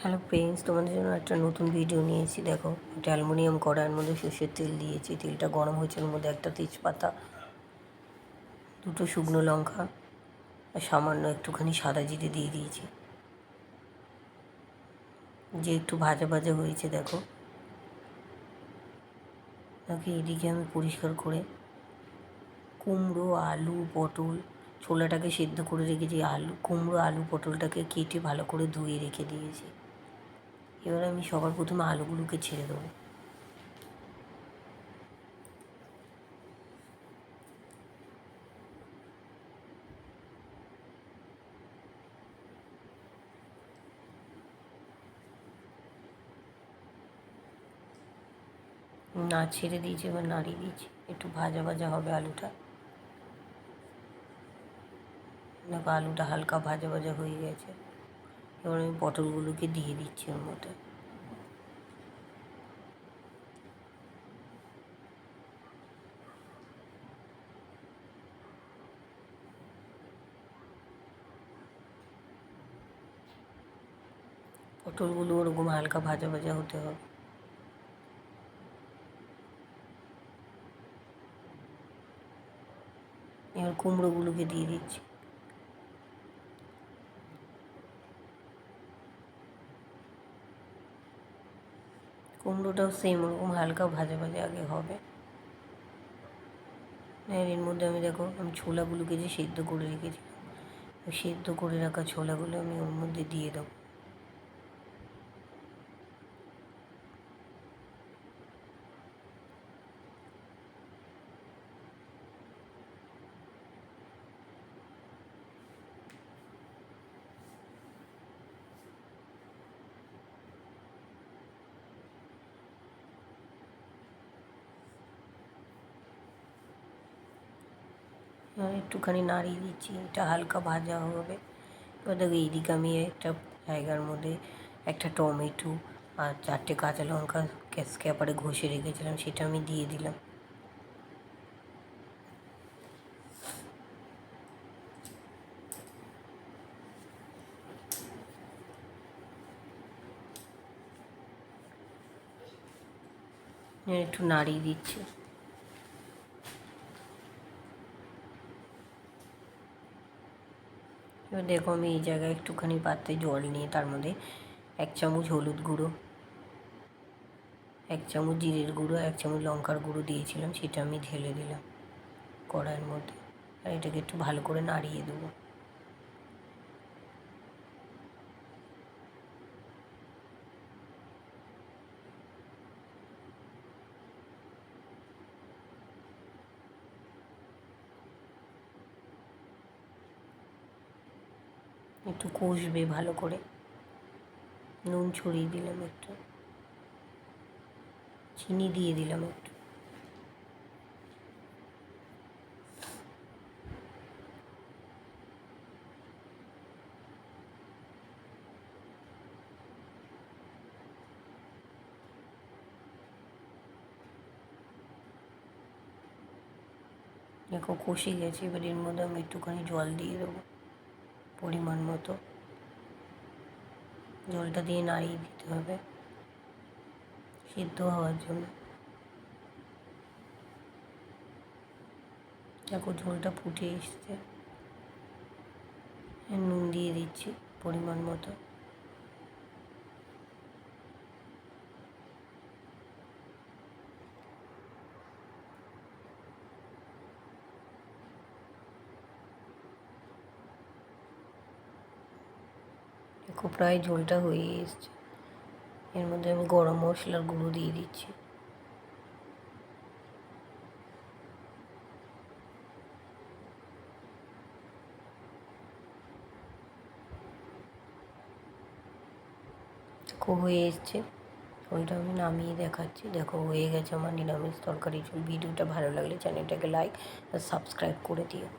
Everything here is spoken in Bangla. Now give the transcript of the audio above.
হ্যালো ফ্রেন্ডস, তোমাদের জন্য একটা নতুন ভিডিও নিয়েছি। দেখো, এটা অ্যালুমিনিয়াম কড়াইয়ের মধ্যে সর্ষের তেল দিয়েছি। তেলটা গরম হয়েছে, ওর মধ্যে একটা তেজপাতা, দুটো শুকনো লঙ্কা আর সামান্য একটুখানি সাদা জিরে দিয়ে দিয়েছি। যে একটু ভাজা ভাজা হয়েছে দেখো, তাকে এদিকে আমি পরিষ্কার করে কুমড়ো, আলু, পটল, ছোলাটাকে সেদ্ধ করে রেখেছি। কুমড়ো, আলু, পটলটাকে কেটে ভালো করে ধুয়ে রেখে দিয়েছি। এবার আমি সবার প্রথমে আলুগুলোকে ছেড়ে দেবো। ছেড়ে দিয়েছি, এবার নাড়িয়ে দিয়েছি। একটু ভাজা ভাজা হবে আলুটা। দেখো, আলুটা হালকা ভাজা ভাজা হয়ে গেছে। এবার আমি পটলগুলোকে দিয়ে দিচ্ছি ওর মধ্যে। পটলগুলো ওরকম হালকা ভাজা ভাজা হতে হবে। এবার কুমড়োগুলোকে দিয়ে দিচ্ছি। কুমড়োটাও সেম ওরকম হালকা ভাজা ভাজা আগে হবে। এর মধ্যে আমি ছোলাগুলোকে যে সেদ্ধ করে রেখেছি, সেদ্ধ করে রাখা ছোলাগুলো আমি ওর মধ্যে দিয়ে দেবো। এবার একটুখানি নাড়িয়ে দিচ্ছি, এটা হালকা ভাজা হবে। এবার দেখো, এইদিকে আমি একটা জায়গার মধ্যে একটা টমেটো আর 4টে কাঁচা লঙ্কা স্ক্যাপারে ঘষে রেখেছিলাম, সেটা আমি দিয়ে দিলাম। একটু নাড়িয়ে দিচ্ছি। এবার দেখো, আমি এই জায়গায় একটুখানি পাত্রে জল নিয়ে তার মধ্যে 1 চামচ হলুদ গুঁড়ো, 1 চামচ জিরের গুঁড়ো, 1 চামচ লঙ্কার গুঁড়ো দিয়েছিলাম, সেটা আমি ঢেলে দিলাম কড়াইয়ের মধ্যে। আর এটাকে একটু ভালো করে নাড়িয়ে দেবো। একটু কষবে ভালো করে। নুন ছড়িয়ে দিলাম, একটু চিনি দিয়ে দিলাম একটু। দেখো, কষে গেছে। এবার এর মধ্যে আমি একটুখানি জল দিয়ে দেবো পরিমাণ মতো। জলটা দিয়ে নাড়িয়ে দিতে হবে সিদ্ধ হওয়ার জন্য। দেখো, ঝোলটা ফুটে এসছে। নুন দিয়ে দিচ্ছি পরিমাণ মতো। দেখো, প্রায় ঝোলটা হয়ে এসছে। এর মধ্যে আমি গরম মশলার গুঁড়ো দিয়ে দিচ্ছি। দেখো, হয়ে এসছে। ঝোলটা আমি নামিয়ে দেখাচ্ছি। দেখো, হয়ে গেছে আমার নিরামিষ তরকারি ঝোল। ভিডিওটা ভালো লাগলে চ্যানেলটাকে লাইক আর সাবস্ক্রাইব করে দিও।